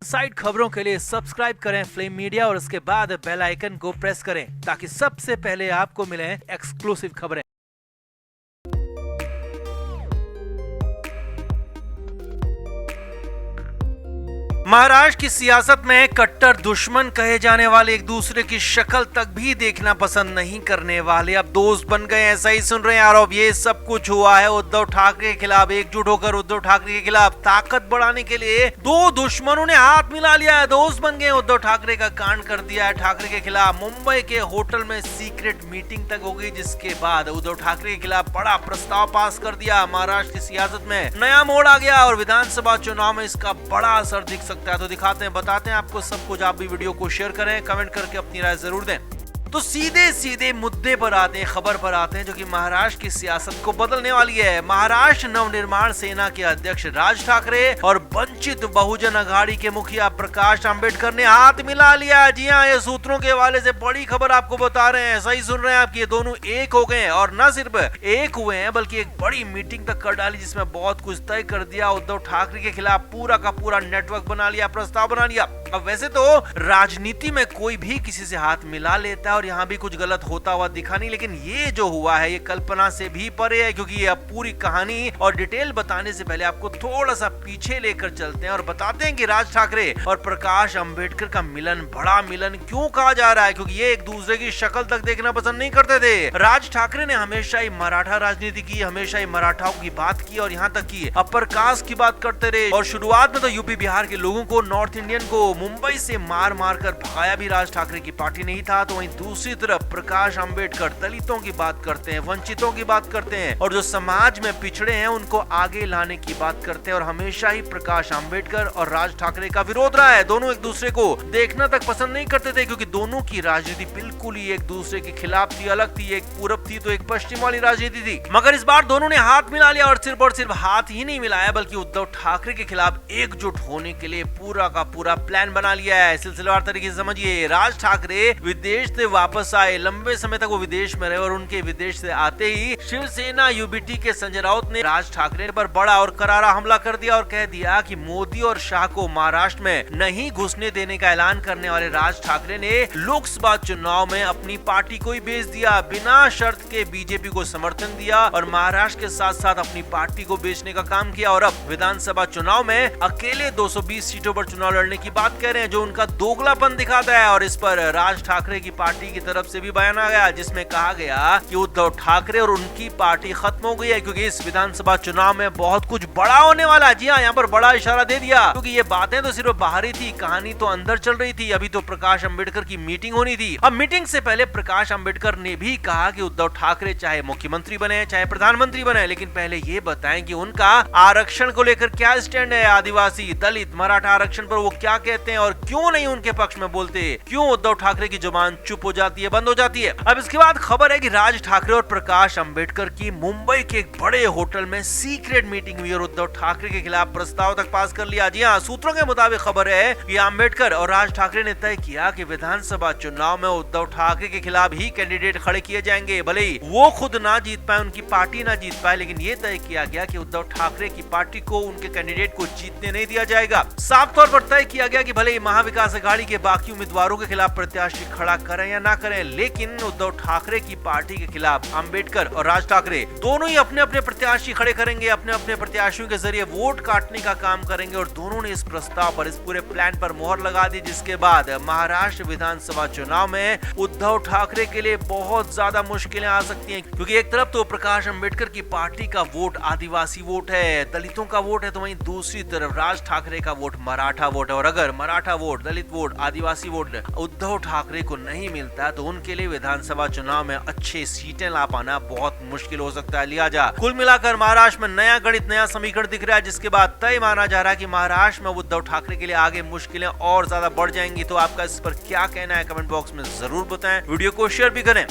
Side खबरों के लिए सब्सक्राइब करें फ्लेम मीडिया और उसके बाद बेल आइकन को प्रेस करें ताकि सबसे पहले आपको मिले एक्सक्लूसिव खबरें। महाराष्ट्र की सियासत में कट्टर दुश्मन कहे जाने वाले एक दूसरे की शक्ल तक भी देखना पसंद नहीं करने वाले अब दोस्त बन गए। ऐसा ही सुन रहे हैं यार। अब ये सब कुछ हुआ है उद्धव ठाकरे के खिलाफ। एकजुट होकर उद्धव ठाकरे के खिलाफ ताकत बढ़ाने के लिए दो दुश्मनों ने हाथ मिला लिया है, दोस्त बन गए। उद्धव ठाकरे का कांड कर दिया है ठाकरे के खिलाफ। मुंबई के होटल में सीक्रेट मीटिंग तक हो गई, जिसके बाद उद्धव ठाकरे के खिलाफ बड़ा प्रस्ताव पास कर दिया। महाराष्ट्र की सियासत में नया मोड़ आ गया और विधानसभा चुनाव में इसका बड़ा असर दिख सकता है। तो दिखाते हैं, बताते हैं आपको सब कुछ। आप भी वीडियो को शेयर करें, कमेंट करके अपनी राय जरूर दें। तो सीधे सीधे मुद्दे पर आते हैं, खबर पर आते हैं जो कि महाराष्ट्र की सियासत को बदलने वाली है। महाराष्ट्र नवनिर्माण सेना के अध्यक्ष राज ठाकरे और वंचित बहुजन अघाड़ी के मुखिया प्रकाश आंबेडकर ने हाथ मिला लिया। जी हाँ, ये सूत्रों के हवाले से बड़ी खबर आपको बता रहे हैं। सही सुन रहे हैं आप, ये दोनों एक हो गए और न सिर्फ एक हुए हैं बल्कि एक बड़ी मीटिंग तक कर डाली, जिसमें बहुत कुछ तय कर दिया। उद्धव ठाकरे के खिलाफ पूरा का पूरा नेटवर्क बना लिया, प्रस्ताव बना लिया। अब वैसे तो राजनीति में कोई भी किसी से हाथ मिला लेता है और यहाँ भी कुछ गलत होता हुआ दिखा नहीं, लेकिन ये जो हुआ है ये कल्पना से भी परे है, क्योंकि ये अब पूरी कहानी और डिटेल बताने से पहले आपको थोड़ा सा पीछे लेकर चलते हैं और बताते हैं कि राज ठाकरे और प्रकाश अंबेडकर का मिलन बड़ा मिलन क्यों कहा जा रहा है, क्योंकि ये एक दूसरे की शक्ल तक देखना पसंद नहीं करते थे। राज ठाकरे ने हमेशा ही मराठा राजनीति की, हमेशा ही मराठाओं की बात की और यहाँ तक की अपर कास्ट की बात करते रहे। और शुरुआत में तो यूपी बिहार के लोगों को, नॉर्थ इंडियन को मुंबई से मार मार कर भगाया भी राज ठाकरे की पार्टी नहीं था। तो वहीं दूसरी तरफ प्रकाश अंबेडकर दलितों की बात करते हैं, वंचितों की बात करते हैं और जो समाज में पिछड़े हैं उनको आगे लाने की बात करते हैं। और हमेशा ही प्रकाश अंबेडकर और राज ठाकरे का विरोध रहा है। दोनों एक दूसरे को देखना तक पसंद नहीं करते थे, क्योंकि दोनों की राजनीति बिल्कुल ही एक दूसरे के खिलाफ थी, अलग थी। एक पूरब थी तो एक पश्चिम वाली राजनीति थी। मगर इस बार दोनों ने हाथ मिला लिया और सिर्फ हाथ ही नहीं मिलाया बल्कि उद्धव ठाकरे के खिलाफ एकजुट होने के लिए पूरा का पूरा प्लान बना लिया है। सिलसिलेवार तरीके से समझिए, राज ठाकरे विदेश से वापस आए। लंबे समय तक वो विदेश में रहे और उनके विदेश से आते ही शिवसेना यूबीटी के संजय राउत ने राज ठाकरे पर बड़ा और करारा हमला कर दिया और कह दिया कि मोदी और शाह को महाराष्ट्र में नहीं घुसने देने का ऐलान करने वाले राज ठाकरे ने लोकसभा चुनाव में अपनी पार्टी को ही बेच दिया। बिना शर्त के बीजेपी को समर्थन दिया और महाराष्ट्र के साथ साथ अपनी पार्टी को बेचने का काम किया। और अब विधानसभा चुनाव में अकेले 220 सीटों पर चुनाव लड़ने की बात कर रहे हैं, जो उनका दोगलापन दिखाता है। और इस पर राज ठाकरे की पार्टी की तरफ से भी बयान आ गया, जिसमें कहा गया कि उद्धव ठाकरे और उनकी पार्टी खत्म हो गई है, क्योंकि इस विधानसभा चुनाव में बहुत कुछ बड़ा होने वाला है। जी हाँ, यहाँ पर बड़ा इशारा दे दिया, क्योंकि ये बातें तो सिर्फ बाहरी थी, कहानी तो अंदर चल रही थी। अभी तो प्रकाश अंबेडकर की मीटिंग होनी थी। अब मीटिंग से पहले प्रकाश अंबेडकर ने भी कहा कि उद्धव ठाकरे चाहे मुख्यमंत्री बने चाहे प्रधानमंत्री बने, लेकिन पहले ये बताएं कि उनका आरक्षण को लेकर क्या स्टैंड है। आदिवासी, दलित, मराठा आरक्षण पर वो क्या कहते हैं और क्यों नहीं उनके पक्ष में बोलते। क्यों उद्धव ठाकरे की जुबान चुप हो जाती है, बंद हो जाती है। अब इसके बाद खबर है कि राज ठाकरे और प्रकाश अंबेडकर की मुंबई के एक बड़े होटल में सीक्रेट मीटिंग हुई और उद्धव ठाकरे के खिलाफ प्रस्ताव तक पास कर लिया। जी हाँ, सूत्रों के मुताबिक खबर है कि अंबेडकर और राज ठाकरे ने तय किया कि विधानसभा चुनाव में उद्धव ठाकरे के खिलाफ ही कैंडिडेट खड़े किए जाएंगे। भले ही वो खुद ना जीत पाए, उनकी पार्टी ना जीत पाए, लेकिन ये तय किया गया कि उद्धव ठाकरे की पार्टी को, उनके कैंडिडेट को जीतने नहीं दिया जाएगा। साफ तौर पर तय किया गया कि भले ही महाविकास अघाड़ी के बाकी उम्मीदवारों के खिलाफ प्रत्याशी खड़ा करें या ना करें, लेकिन उद्धव ठाकरे की पार्टी के खिलाफ अंबेडकर और राज ठाकरे दोनों ही अपने अपने प्रत्याशी खड़े करेंगे, अपने अपने प्रत्याशियों के जरिए वोट काटने का काम करेंगे। और दोनों ने इस प्रस्ताव पर, इस पूरे प्लान पर मोहर लगा दी, जिसके बाद महाराष्ट्र विधानसभा चुनाव में उद्धव ठाकरे के लिए बहुत ज्यादा मुश्किलें आ सकती हैं, क्योंकि एक तरफ तो प्रकाश अंबेडकर की पार्टी का वोट आदिवासी वोट है, दलितों का वोट है, तो वहीं दूसरी तरफ राज ठाकरे का वोट मराठा वोट है। और अगर मराठा वोट, दलित वोट, आदिवासी वोट उद्धव ठाकरे को नहीं मिलता तो उनके लिए विधानसभा चुनाव में अच्छे सीटें ला पाना बहुत मुश्किल हो सकता है। लिहाजा कुल मिलाकर महाराष्ट्र में नया गणित, नया समीकरण दिख रहा है, जिसके बाद तय माना जा रहा है कि महाराष्ट्र में उद्धव ठाकरे के लिए आगे मुश्किलें और ज्यादा बढ़ जाएंगी। तो आपका इस पर क्या कहना है, कमेंट बॉक्स में जरूर बताएं, वीडियो को शेयर भी करें।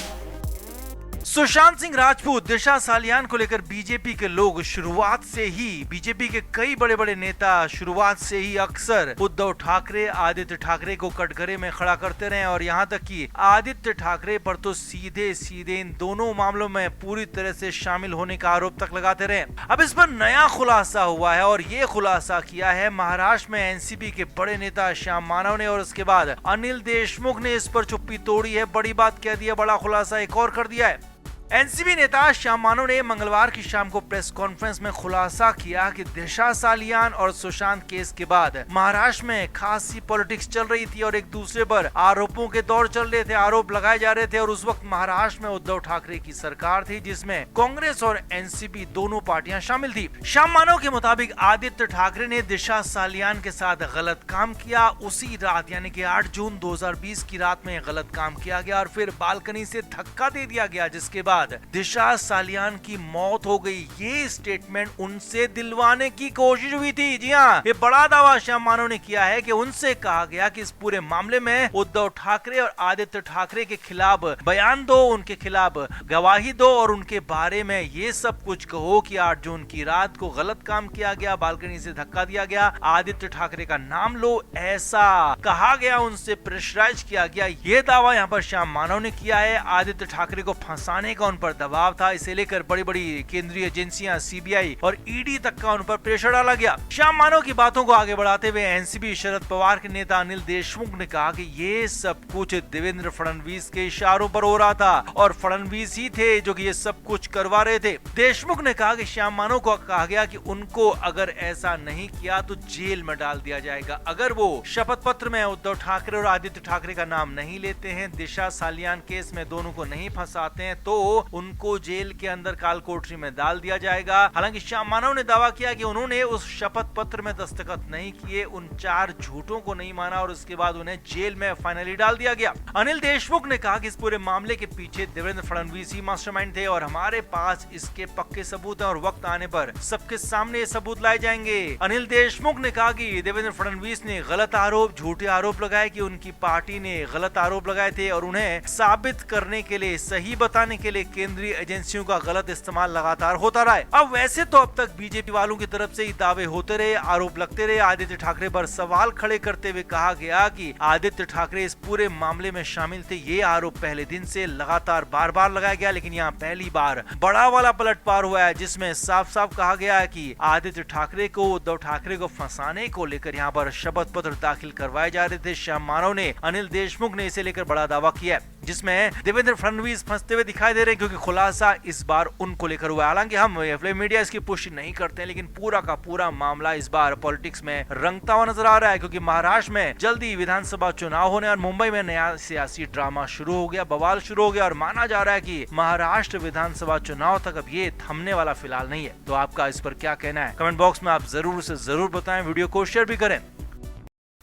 सुशांत सिंह राजपूत, दिशा सालियान को लेकर बीजेपी के लोग शुरुआत से ही, बीजेपी के कई बड़े बड़े नेता शुरुआत से ही अक्सर उद्धव ठाकरे, आदित्य ठाकरे को कटघरे में खड़ा करते रहे और यहां तक कि आदित्य ठाकरे पर तो सीधे सीधे इन दोनों मामलों में पूरी तरह से शामिल होने का आरोप तक लगाते रहे। अब इस पर नया खुलासा हुआ है और ये खुलासा किया है महाराष्ट्र में एनसीपी के बड़े नेता श्याम मानव ने और उसके बाद अनिल देशमुख ने इस पर चुप्पी तोड़ी है, बड़ी बात कह दी है, बड़ा खुलासा एक और कर दिया है। एनसीपी नेता श्याम मानव ने मंगलवार की शाम को प्रेस कॉन्फ्रेंस में खुलासा किया कि दिशा सालियान और सुशांत केस के बाद महाराष्ट्र में खासी पॉलिटिक्स चल रही थी और एक दूसरे पर आरोपों के दौर चल रहे थे, आरोप लगाए जा रहे थे और उस वक्त महाराष्ट्र में उद्धव ठाकरे की सरकार थी जिसमें कांग्रेस और एनसीपी दोनों पार्टियां शामिल थी। श्याम मानव के मुताबिक आदित्य ठाकरे ने दिशा सालियान के साथ गलत काम किया, उसी रात यानी कि 8 जून 2020 की रात में गलत काम किया गया और फिर बालकनी से धक्का दे दिया गया, जिसके बाद दिशा सालियान की मौत हो गई। ये स्टेटमेंट उनसे दिलवाने की कोशिश हुई थी। जी हाँ, ये बड़ा दावा श्याम मानव ने किया है कि उनसे कहा गया कि इस पूरे मामले में उद्धव ठाकरे और आदित्य ठाकरे के खिलाफ बयान दो, उनके खिलाफ गवाही दो और उनके बारे में ये सब कुछ कहो कि 8 जून की रात को गलत काम किया गया, बालकनी से धक्का दिया गया, आदित्य ठाकरे का नाम लो, ऐसा कहा गया, उनसे प्रेशराइज किया गया। ये दावा यहाँ पर श्याम मानव ने किया है। आदित्य ठाकरे को फंसाने का उन पर दबाव था, इसे लेकर बड़ी बड़ी केंद्रीय एजेंसियां, सीबीआई और ईडी तक का उन पर प्रेशर डाला गया। श्याम मानव की बातों को आगे बढ़ाते हुए एनसीपी शरद पवार के नेता अनिल देशमुख ने कहा कि ये सब कुछ देवेंद्र फडणवीस के इशारों पर हो रहा था और फडणवीस ही थे जो कि ये सब कुछ करवा रहे थे। देशमुख ने कहा कि श्याम मानव को कहा गया कि उनको अगर ऐसा नहीं किया तो जेल में डाल दिया जाएगा। अगर वो शपथ पत्र में उद्धव ठाकरे और आदित्य ठाकरे का नाम नहीं लेते हैं, दिशा सालियान केस में दोनों को नहीं फंसाते हैं, तो उनको जेल के अंदर काल कोठरी में डाल दिया जाएगा। हालांकि श्याम मानव ने दावा किया कि उन्होंने उस शपथ पत्र में दस्तखत नहीं किए, उन 4 झूठों को नहीं माना और उसके बाद उन्हें जेल में फाइनली डाल दिया गया। अनिल देशमुख ने कहा कि इस पूरे मामले के पीछे देवेंद्र फडणवीस ही मास्टरमाइंड थे और हमारे पास इसके पक्के सबूत हैं और वक्त आने पर सबके सामने ये सबूत लाए जाएंगे। अनिल देशमुख ने कहा कि देवेंद्र फडणवीस ने गलत आरोप, झूठे आरोप लगाए कि उनकी पार्टी ने गलत आरोप लगाए थे और उन्हें साबित करने के लिए, सही बताने के लिए केंद्रीय एजेंसियों का गलत इस्तेमाल लगातार होता रहा है। अब वैसे तो अब तक बीजेपी वालों की तरफ से ही दावे होते रहे, आरोप लगते रहे। आदित्य ठाकरे पर सवाल खड़े करते हुए कहा गया कि आदित्य ठाकरे इस पूरे मामले में शामिल थे। ये आरोप पहले दिन से लगातार बार बार लगाया गया, लेकिन यहाँ पहली बार बड़ा वाला पलटवार हुआ है जिसमें साफ साफ कहा गया है कि आदित्य ठाकरे को, उद्धव ठाकरे को फंसाने को लेकर यहाँ पर शपथ पत्र दाखिल करवाए जा रहे थे। श्याम मानव ने, अनिल देशमुख ने इसे लेकर बड़ा दावा किया है जिसमें देवेंद्र फडणवीस फंसते हुए दिखाई दे रहे हैं, क्योंकि खुलासा इस बार उनको लेकर हुआ है। हालांकि हम फ्लेम मीडिया इसकी पुष्टि नहीं करते हैं, लेकिन पूरा का पूरा मामला इस बार पॉलिटिक्स में रंगता हुआ नजर आ रहा है, क्योंकि महाराष्ट्र में जल्दी विधानसभा चुनाव होने और मुंबई में नया सियासी ड्रामा शुरू हो गया, बवाल शुरू हो गया और माना जा रहा है कि महाराष्ट्र विधानसभा चुनाव तक अब ये थमने वाला फिलहाल नहीं है। तो आपका इस पर क्या कहना है? कमेंट बॉक्स में आप जरूर से जरूर बताएं, वीडियो को शेयर भी करें।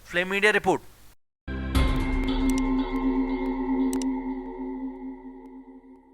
Flame media report.